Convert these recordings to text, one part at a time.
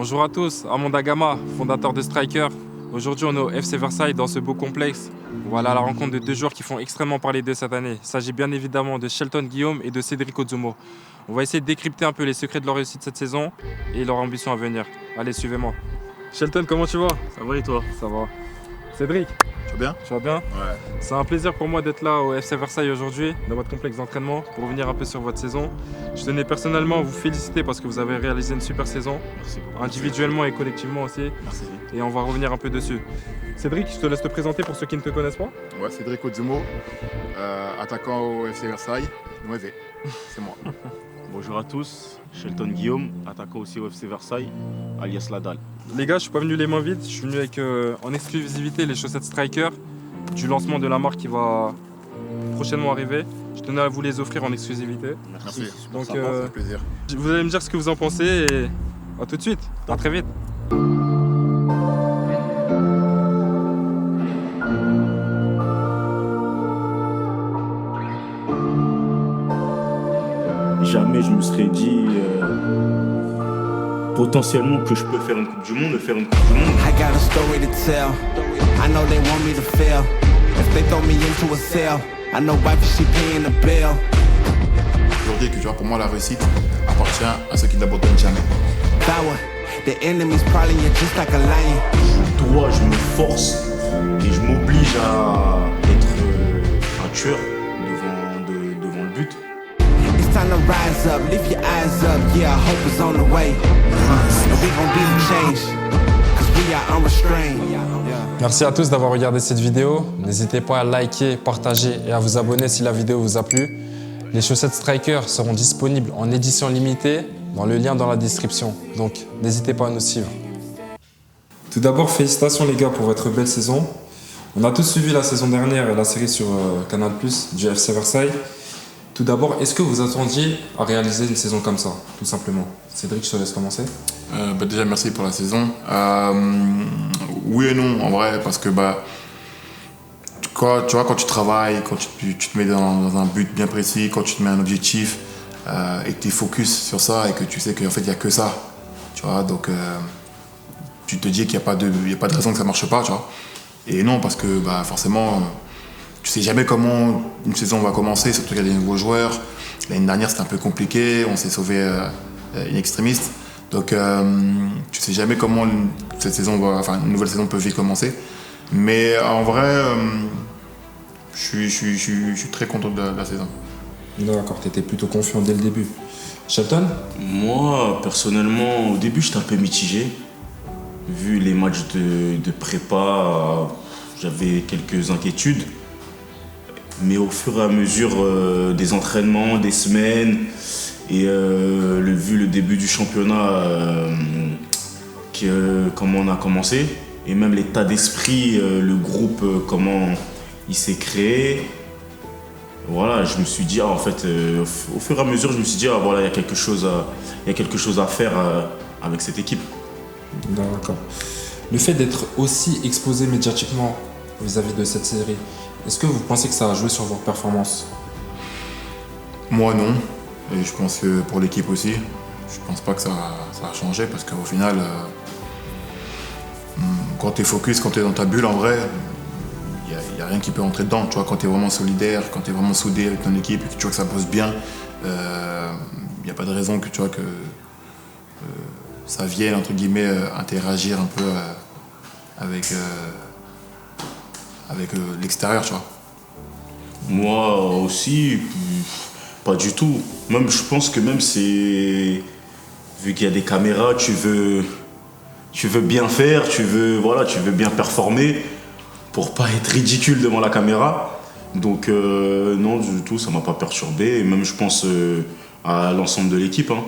Bonjour à tous, Amanda Gama, fondateur de Striker. Aujourd'hui, on est au FC Versailles dans ce beau complexe. On va aller à la rencontre de deux joueurs qui font extrêmement parler d'eux cette année. Il s'agit bien évidemment de Shelton Guillaume et de Cédric Ozomo. On va essayer de décrypter un peu les secrets de leur réussite cette saison et leur ambition à venir. Allez, suivez-moi. Shelton, comment tu vas? Ça va et toi? Ça va. Cédric, Tu vas bien? tu vas bien? Ouais. C'est un plaisir pour moi d'être là au FC Versailles aujourd'hui, dans votre complexe d'entraînement, pour revenir un peu sur votre saison. Je tenais personnellement à vous féliciter parce que vous avez réalisé une super saison, Merci beaucoup. individuellement et collectivement aussi, Merci. et on va revenir un peu dessus. Cédric, je te laisse te présenter pour ceux qui ne te connaissent pas. Ouais, Cédric Ozomo, attaquant au FC Versailles. Ouais, c'est moi. Bonjour à tous, Shelton Guillaume, attaquant aussi au FC Versailles, alias Ladal. Les gars, je suis pas venu les mains vides, je suis venu avec en exclusivité les chaussettes Striker du lancement de la marque qui va prochainement arriver. Je tenais à vous les offrir en exclusivité. Merci. Donc, Ça fait plaisir. vous allez me dire ce que vous en pensez et à tout de suite, à très vite. Jamais je me serais dit potentiellement que je peux faire une Coupe du Monde, faire une Coupe du Monde. I got a story to tell. I know they want me to fail. If they throw me into a cell, I know wife she paying the bill. Aujourd'hui, que tu vois, pour moi, la réussite appartient à ceux qui n'abandonnent jamais. Power. The enemy's probably just like a lion. Je me force et je m'oblige à être un tueur devant le but. It's time to rise up, lift your eyes up. Yeah, hope is on the way. And we gon' be the change. Cause we are unrestrained. Yeah. Merci à tous d'avoir regardé cette vidéo. N'hésitez pas à liker, partager et à vous abonner si la vidéo vous a plu. Les chaussettes Striker seront disponibles en édition limitée dans le lien dans la description. Donc n'hésitez pas à nous suivre. Tout d'abord, félicitations les gars pour votre belle saison. On a tous suivi la saison dernière la série sur Canal+ du FC Versailles. Tout d'abord, est-ce que vous attendiez à réaliser une saison comme ça, tout simplement? Cédric, je te laisse commencer. Déjà, merci pour la saison. Oui et non, en vrai, parce que quand tu travailles, quand tu te mets dans un but bien précis, quand tu te mets un objectif et que tu es focus sur ça et que tu sais qu'en fait, il n'y a que ça, tu vois, donc tu te dis qu'il n'y a pas de raison que ça ne marche pas, tu vois. Et non, parce que forcément, tu sais jamais comment une saison va commencer, surtout qu'il y a des nouveaux joueurs. L'année dernière, c'était un peu compliqué, on s'est sauvé in extremis. Donc, tu sais jamais comment une nouvelle saison peut vite commencer. Mais en vrai, je suis très content de la saison. D'accord, tu étais plutôt confiant dès le début. Shelton? Moi, personnellement, au début, j'étais un peu mitigé. Vu les matchs de prépa, j'avais quelques inquiétudes. Mais au fur et à mesure des entraînements, des semaines, et vu le début du championnat, comment on a commencé, et même l'état d'esprit, le groupe, comment il s'est créé, voilà, je me suis dit, au fur et à mesure, je me suis dit, voilà, il y a quelque chose à faire avec cette équipe. D'accord. Le fait d'être aussi exposé médiatiquement vis-à-vis de cette série, est-ce que vous pensez que ça a joué sur vos performances? Moi, non. Et je pense que pour l'équipe aussi, je pense pas que ça a changé parce qu'au final, quand tu es focus, quand tu es dans ta bulle, en vrai, il n'y a rien qui peut rentrer dedans. Tu vois, quand tu es vraiment solidaire, quand tu es vraiment soudé avec ton équipe et que tu vois que ça bosse bien, il n'y a pas de raison que tu vois que ça vienne, entre guillemets, interagir un peu avec l'extérieur, tu vois. Moi aussi, pas du tout. Même, je pense que même c'est... Vu qu'il y a des caméras, tu veux bien faire, tu veux bien performer pour pas être ridicule devant la caméra. Donc non, du tout, ça m'a pas perturbé. Et même, je pense à l'ensemble de l'équipe. Hein.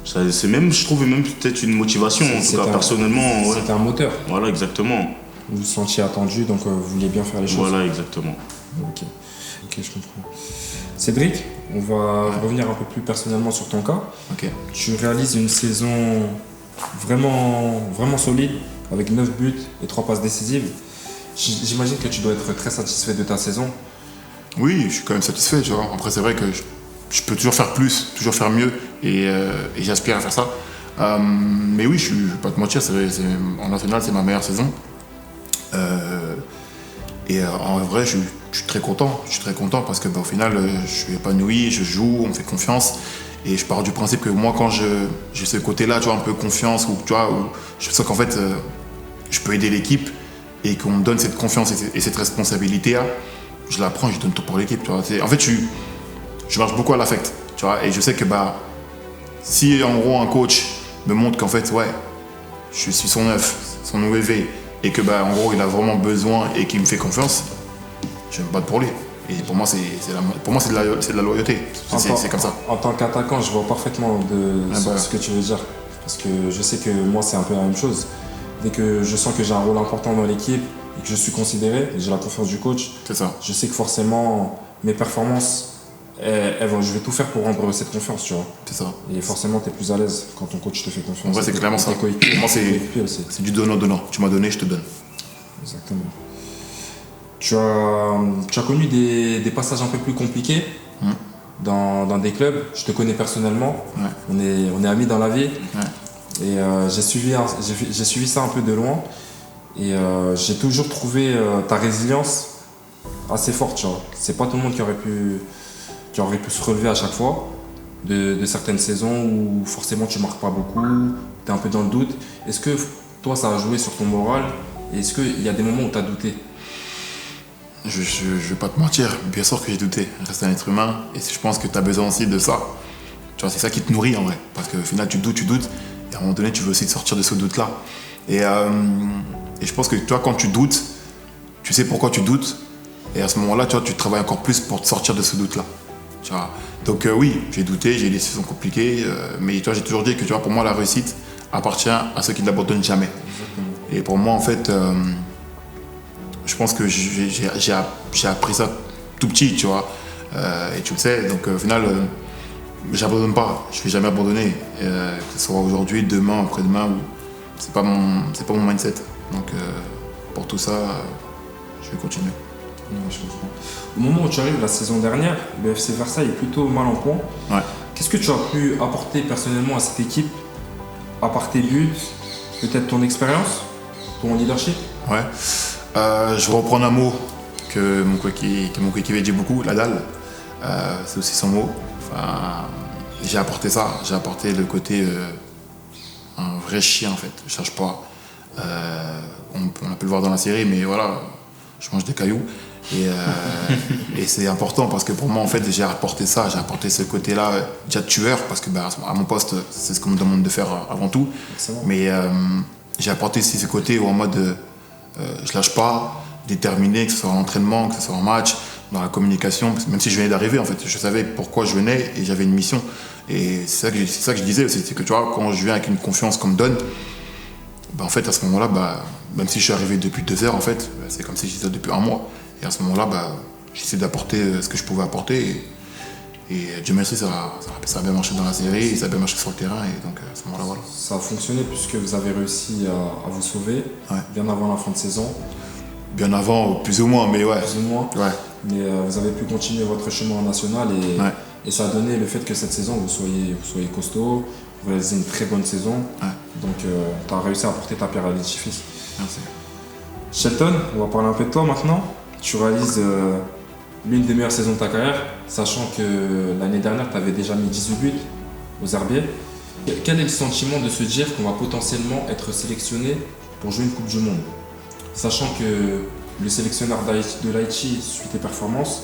C'est même, je trouve, même peut-être une motivation, en tout cas, personnellement. Ouais. C'était un moteur. Voilà, exactement. Vous vous sentiez attendu, donc vous vouliez bien faire les choses. Voilà, exactement. Ok, je comprends. Cédric, on va revenir un peu plus personnellement sur ton cas. Ok. Tu réalises une saison vraiment, vraiment solide, avec 9 buts et 3 passes décisives. J'imagine que tu dois être très satisfait de ta saison. Oui, je suis quand même satisfait, tu vois. Après, c'est vrai que je peux toujours faire plus, toujours faire mieux, et j'aspire à faire ça. Mais oui, je vais pas te mentir, en national, c'est ma meilleure saison. En vrai, je suis très content. Je suis très content parce que au final, je suis épanoui, je joue, on me fait confiance. Et je pars du principe que moi, quand j'ai ce côté-là, tu vois, un peu confiance, où je sens qu'en fait, je peux aider l'équipe et qu'on me donne cette confiance et cette responsabilité-là, je la prends et je donne tout pour l'équipe. Tu vois. En fait, je marche beaucoup à l'affect. Tu vois, et je sais que si en gros un coach me montre qu'en fait, ouais, je suis son OEV, et que en gros il a vraiment besoin et qu'il me fait confiance, je vais me battre pour lui. Et pour moi, c'est de la loyauté. C'est comme ça. En tant qu'attaquant, je vois parfaitement ce que tu veux dire. Parce que je sais que moi, c'est un peu la même chose. Dès que je sens que j'ai un rôle important dans l'équipe et que je suis considéré, et j'ai la confiance du coach, C'est ça. je sais que forcément, mes performances, je vais tout faire pour rendre cette confiance, tu vois. C'est ça. Et forcément, tu es plus à l'aise quand ton coach te fait confiance. En vrai, c'est clairement ça. Pour Moi, aussi. c'est du donnant-donnant. Tu m'as donné, je te donne. Exactement. Tu as connu des passages un peu plus compliqués dans des clubs. Je te connais personnellement. Ouais. On est amis dans la vie. Ouais. Et j'ai suivi ça un peu de loin. Et j'ai toujours trouvé ta résilience assez forte. Tu vois. C'est pas tout le monde qui aurait pu se relever à chaque fois de certaines saisons où forcément tu marques pas beaucoup, tu es un peu dans le doute. Est-ce que toi, ça a joué sur ton moral? Et est-ce qu'il y a des moments où tu as douté? Je vais pas te mentir, bien sûr que j'ai douté. Je reste un être humain et je pense que tu as besoin aussi de ça. Tu vois, c'est ça qui te nourrit en vrai. Parce qu'au final, tu doutes. Et à un moment donné, tu veux aussi te sortir de ce doute-là. Et je pense que toi, quand tu doutes, tu sais pourquoi tu doutes. Et à ce moment-là, tu vois, tu travailles encore plus pour te sortir de ce doute-là. Tu vois. Donc oui, j'ai douté, j'ai eu des décisions compliquées. Mais tu vois, j'ai toujours dit que tu vois, pour moi, la réussite appartient à ceux qui ne l'abandonnent jamais. Exactement. Et pour moi, en fait, je pense que j'ai appris ça tout petit, tu vois. Et tu le sais, donc au final, j'abandonne pas. Je vais jamais abandonner. Que ce soit aujourd'hui, demain, après-demain, c'est pas mon mindset. Donc pour tout ça, je vais continuer. Ouais, je comprends. Au moment où tu arrives la saison dernière, le FC Versailles est plutôt mal en point. Ouais. Qu'est-ce que tu as pu apporter personnellement à cette équipe, à part tes buts, peut-être ton expérience, ton leadership? Ouais. Je vais reprendre un mot que mon coéquipier dit beaucoup, la dalle. C'est aussi son mot. Enfin, j'ai apporté ça. J'ai apporté le côté un vrai chien en fait. Je cherche pas. On a pu le voir dans la série, mais voilà, je mange des cailloux. Et c'est important parce que pour moi en fait j'ai apporté ça, j'ai apporté ce côté-là déjà tueur parce que à mon poste c'est ce qu'on me demande de faire avant tout. Excellent. Mais j'ai apporté aussi ce côté où en mode je lâche pas, déterminé, que ce soit en entraînement, que ce soit en match, dans la communication, parce que même si je venais d'arriver en fait, je savais pourquoi je venais et j'avais une mission. Et c'est ça que je disais aussi, c'est que tu vois quand je viens avec une confiance qu'on me donne, en fait à ce moment-là, même si je suis arrivé depuis 2 heures en fait, c'est comme si j'étais depuis 1 mois. Et à ce moment-là, j'essaie d'apporter ce que je pouvais apporter. Et Dieu merci, ça a bien marché dans la série, ça a bien marché sur le terrain. Et donc à ce moment-là, voilà. Ça a fonctionné puisque vous avez réussi à vous sauver bien avant la fin de saison. Bien avant, plus ou moins, mais ouais. Plus ou moins. Ouais. Mais vous avez pu continuer votre chemin en national et ça a donné le fait que cette saison, vous soyez costaud, vous réalisez une très bonne saison. Ouais. Donc tu as réussi à apporter ta pierre à l'édifice. Merci. Shelton, on va parler un peu de toi maintenant. Tu réalises l'une des meilleures saisons de ta carrière, sachant que l'année dernière, tu avais déjà mis 18 buts aux Herbiers. Quel est le sentiment de se dire qu'on va potentiellement être sélectionné pour jouer une Coupe du Monde? Sachant que le sélectionneur de l'Haïti suit tes performances,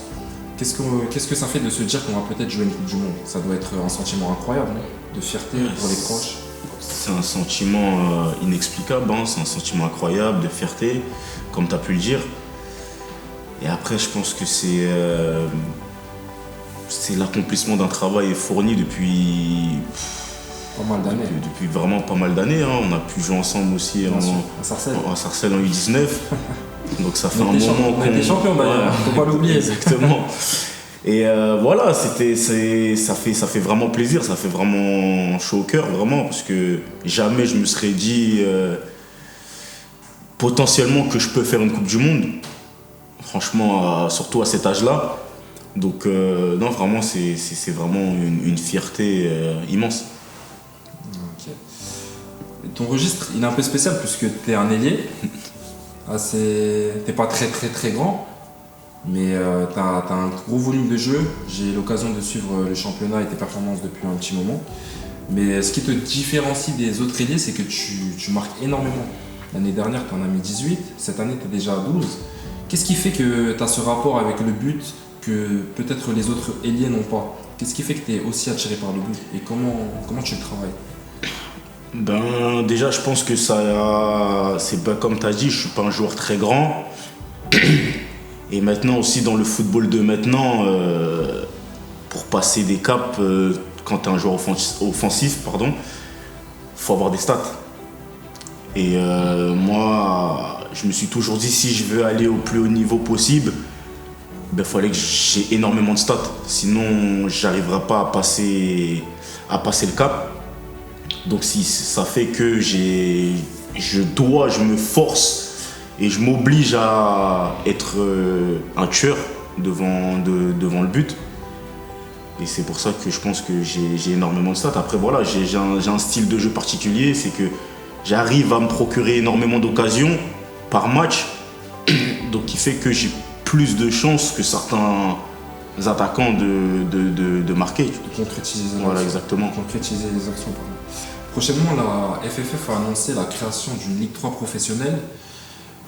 qu'est-ce que ça fait de se dire qu'on va peut-être jouer une Coupe du Monde? Ça doit être un sentiment incroyable, non? De fierté pour les proches. C'est un sentiment inexplicable, c'est un sentiment incroyable de fierté, comme tu as pu le dire. Et après, je pense que c'est l'accomplissement d'un travail fourni depuis Pas mal d'années. Depuis vraiment pas mal d'années. On a pu jouer ensemble aussi à Sarcelles. En Sarcelles en U19. Donc ça fait un moment qu'on a été champions d'ailleurs, faut pas l'oublier. Exactement. Et voilà, ça fait vraiment plaisir, ça fait vraiment chaud au cœur, vraiment, parce que jamais je me serais dit potentiellement que je peux faire une Coupe du Monde. Franchement, surtout à cet âge-là. Donc non, vraiment, c'est vraiment une fierté immense. Okay. ton registre, il est un peu spécial puisque tu es un ailier. T'es pas très grand, mais tu as un gros volume de jeu. J'ai l'occasion de suivre le championnat et tes performances depuis un petit moment. Mais ce qui te différencie des autres ailiers, c'est que tu marques énormément. L'année dernière, tu en as mis 18. Cette année, tu es déjà à 12. Qu'est-ce qui fait que tu as ce rapport avec le but que peut-être les autres ailiers n'ont pas? Qu'est-ce qui fait que tu es aussi attiré par le but? Et comment tu le travailles? Ben, déjà, je pense que c'est pas comme tu as dit, je suis pas un joueur très grand. Et maintenant aussi, dans le football de maintenant, pour passer des caps, quand tu es un joueur offensif, faut avoir des stats. Et moi, je me suis toujours dit, si je veux aller au plus haut niveau possible, il fallait que j'ai énormément de stats. Sinon, j'arriverai pas à passer le cap. Donc si ça fait que je me force et je m'oblige à être un tueur devant le but. Et c'est pour ça que je pense que j'ai énormément de stats. Après voilà, j'ai un style de jeu particulier, c'est que j'arrive à me procurer énormément d'occasions par match, donc qui fait que j'ai plus de chances que certains attaquants de marquer. De concrétiser les Voilà, actions. exactement. Concrétiser les actions, pardon. Prochainement, la FFF a annoncé la création d'une Ligue 3 professionnelle.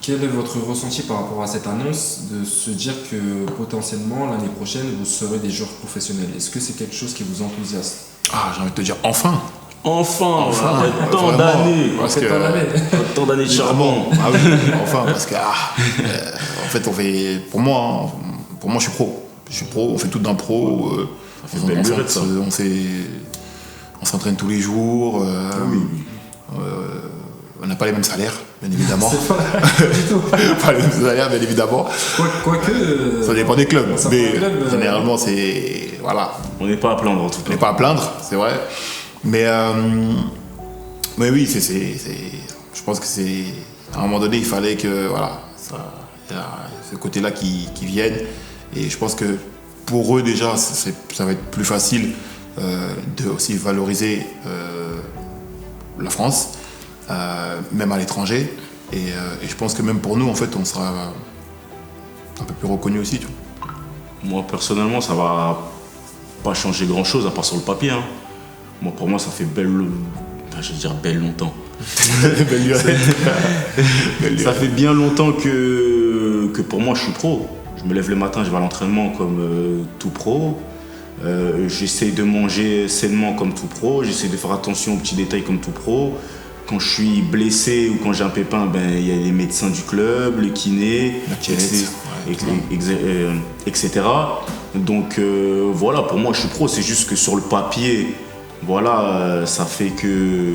Quel est votre ressenti par rapport à cette annonce de se dire que potentiellement l'année prochaine vous serez des joueurs professionnels? Est-ce que c'est quelque chose qui vous enthousiaste? Ah, j'ai envie de te dire enfin. Enfin, Enfin, tant vraiment. d'années, Parce que, tant d'années de charbon. Ah oui, enfin, parce que en fait, pour moi, je suis pro. Je suis pro, on fait tout d'un pro. Ça fait belle lurette, ça. On s'entraîne tous les jours. On n'a pas les mêmes salaires, bien évidemment. C'est pas du tout. Pas les mêmes salaires, bien évidemment. Quoique. Ça dépend des clubs. Certains Mais clubs, généralement, c'est. Voilà. On n'est pas à plaindre en tout On n'est cas. pas à plaindre, c'est vrai. Mais oui, je pense que c'est. À un moment donné, il fallait que. Voilà. Il y a ce côté-là qui vienne. Et je pense que pour eux, déjà, ça va être plus facile de aussi valoriser la France, même à l'étranger. Et je pense que même pour nous, en fait, on sera un peu plus reconnus aussi. Tu vois. Moi personnellement, ça va pas changer grand chose à part sur le papier. Hein. Moi, pour moi, ça fait belle longtemps. Belle lurette. Ça fait bien longtemps que pour moi, je suis pro. Je me lève le matin, je vais à l'entraînement comme tout pro. J'essaie de manger sainement comme tout pro. J'essaie de faire attention aux petits détails comme tout pro. Quand je suis blessé ou quand j'ai un pépin, il y a les médecins du club, les kinés, etc. Donc voilà, pour moi, je suis pro. C'est juste que sur le papier, voilà, ça fait que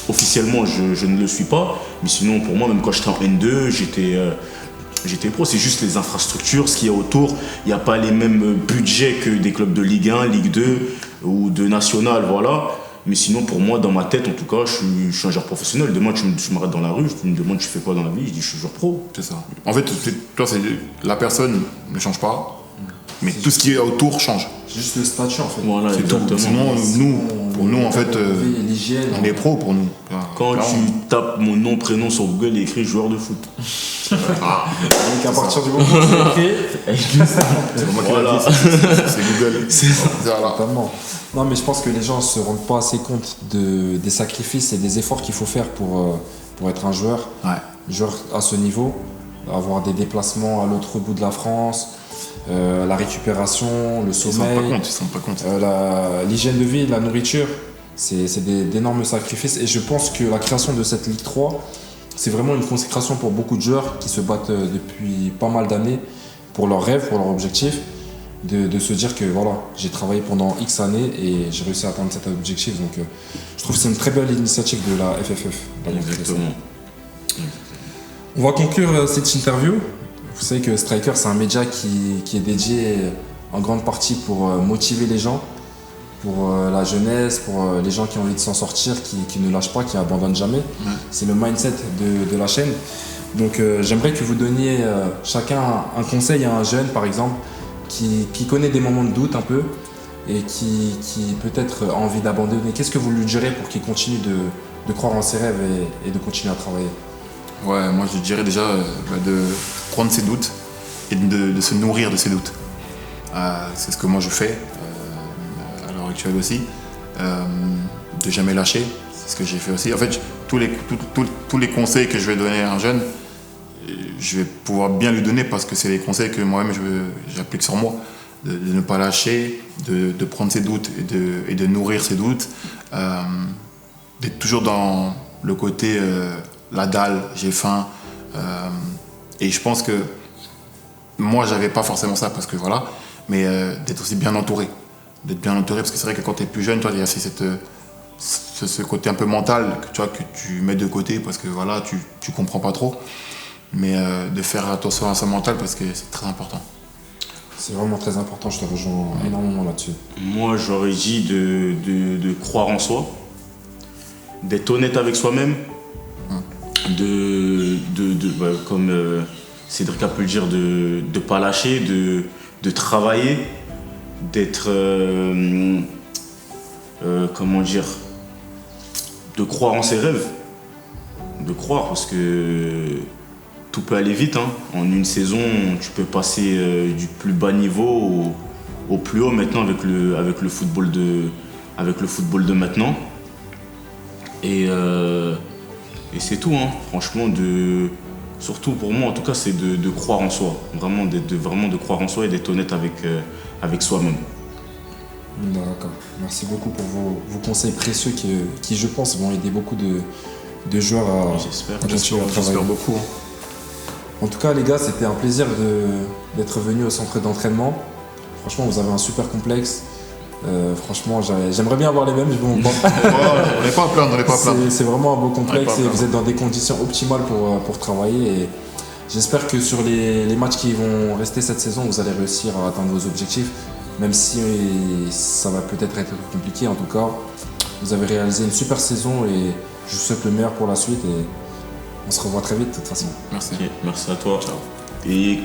officiellement, je ne le suis pas. Mais sinon, pour moi, même quand j'étais en N2, j'étais pro. C'est juste les infrastructures, ce qu'il y a autour. Il n'y a pas les mêmes budgets que des clubs de Ligue 1, Ligue 2 ou de National, voilà. Mais sinon, pour moi, dans ma tête, en tout cas, je suis un joueur professionnel. Demain, tu m'arrêtes dans la rue, tu me demandes tu fais quoi dans la vie, je dis je suis joueur pro. C'est ça. En fait, toi, la personne ne change pas, mais tout ce qui est autour change. Juste le statut en fait. Voilà, C'est tout. exactement. Sinon, pour nous, en fait, l'hygiène. on est pro pour nous. Quand Clairement. tu tapes mon nom, prénom sur Google, il est écrit joueur de foot. Donc à partir du moment où c'est écrit, C'est pas moi qui Voilà. l'ai dit, c'est Google. Voilà. totalement. Non mais je pense que les gens ne se rendent pas assez compte des sacrifices et des efforts qu'il faut faire pour être un joueur. Ouais. Joueur à ce niveau, avoir des déplacements à l'autre bout de la France, la récupération, le Ils s'en sommeil, rendent pas compte. l'hygiène de vie, la nourriture, c'est d'énormes sacrifices. Et je pense que la création de cette Ligue 3, c'est vraiment une consécration pour beaucoup de joueurs qui se battent depuis pas mal d'années pour leurs rêves, pour leurs objectifs, de se dire que voilà, j'ai travaillé pendant X années et j'ai réussi à atteindre cet objectif. Donc je trouve que c'est une très belle initiative de la FFF. Exactement. On va conclure cette interview. Vous savez que Striker, c'est un média qui est dédié en grande partie pour motiver les gens, pour la jeunesse, pour les gens qui ont envie de s'en sortir, qui ne lâchent pas, qui n'abandonnent jamais. Ouais. C'est le mindset de la chaîne. Donc j'aimerais que vous donniez chacun un conseil à un jeune, par exemple, qui connaît des moments de doute un peu et qui peut-être a envie d'abandonner. Qu'est-ce que vous lui direz pour qu'il continue de croire en ses rêves et de continuer à travailler? Ouais, moi je dirais déjà de prendre ses doutes et de se nourrir de ses doutes. C'est ce que moi je fais à l'heure actuelle aussi. De jamais lâcher, c'est ce que j'ai fait aussi. En fait, tous les conseils que je vais donner à un jeune, je vais pouvoir bien lui donner parce que c'est les conseils que moi-même j'applique sur moi. De ne pas lâcher, de prendre ses doutes et de nourrir ses doutes. D'être toujours dans le côté la dalle, j'ai faim. Et je pense que moi, j'avais pas forcément ça parce que voilà, mais d'être aussi bien entouré. D'être bien entouré parce que c'est vrai que quand tu es plus jeune, toi, il y a ce côté un peu mental que tu mets de côté parce que voilà, tu comprends pas trop. Mais de faire attention à son mental parce que c'est très important. C'est vraiment très important, je te rejoins énormément là-dessus. Moi, j'aurais dit de croire en soi, d'être honnête avec soi-même, comme Cédric a pu le dire, de ne pas lâcher, de travailler, d'être, comment dire, de croire en ses rêves, de croire parce que tout peut aller vite, hein. En une saison, tu peux passer du plus bas niveau au plus haut maintenant avec le football de maintenant. Et c'est tout, hein. Franchement, surtout pour moi en tout cas, c'est de croire en soi. Vraiment de croire en soi et d'être honnête avec soi-même. D'accord. Merci beaucoup pour vos conseils précieux qui, je pense, vont aider beaucoup de joueurs à continuer à travailler. J'espère beaucoup. En tout cas, les gars, c'était un plaisir d'être venus au centre d'entraînement. Franchement, vous avez un super complexe. Franchement, j'aimerais bien avoir les mêmes, je vous montre pas. On n'est pas à plaindre, C'est vraiment un beau complexe et vous êtes dans des conditions optimales pour travailler. Et j'espère que sur les matchs qui vont rester cette saison, vous allez réussir à atteindre vos objectifs. Même si ça va peut-être être compliqué, en tout cas, vous avez réalisé une super saison et je vous souhaite le meilleur pour la suite. Et on se revoit très vite de toute façon. Merci. Okay, merci à toi. Ciao. Et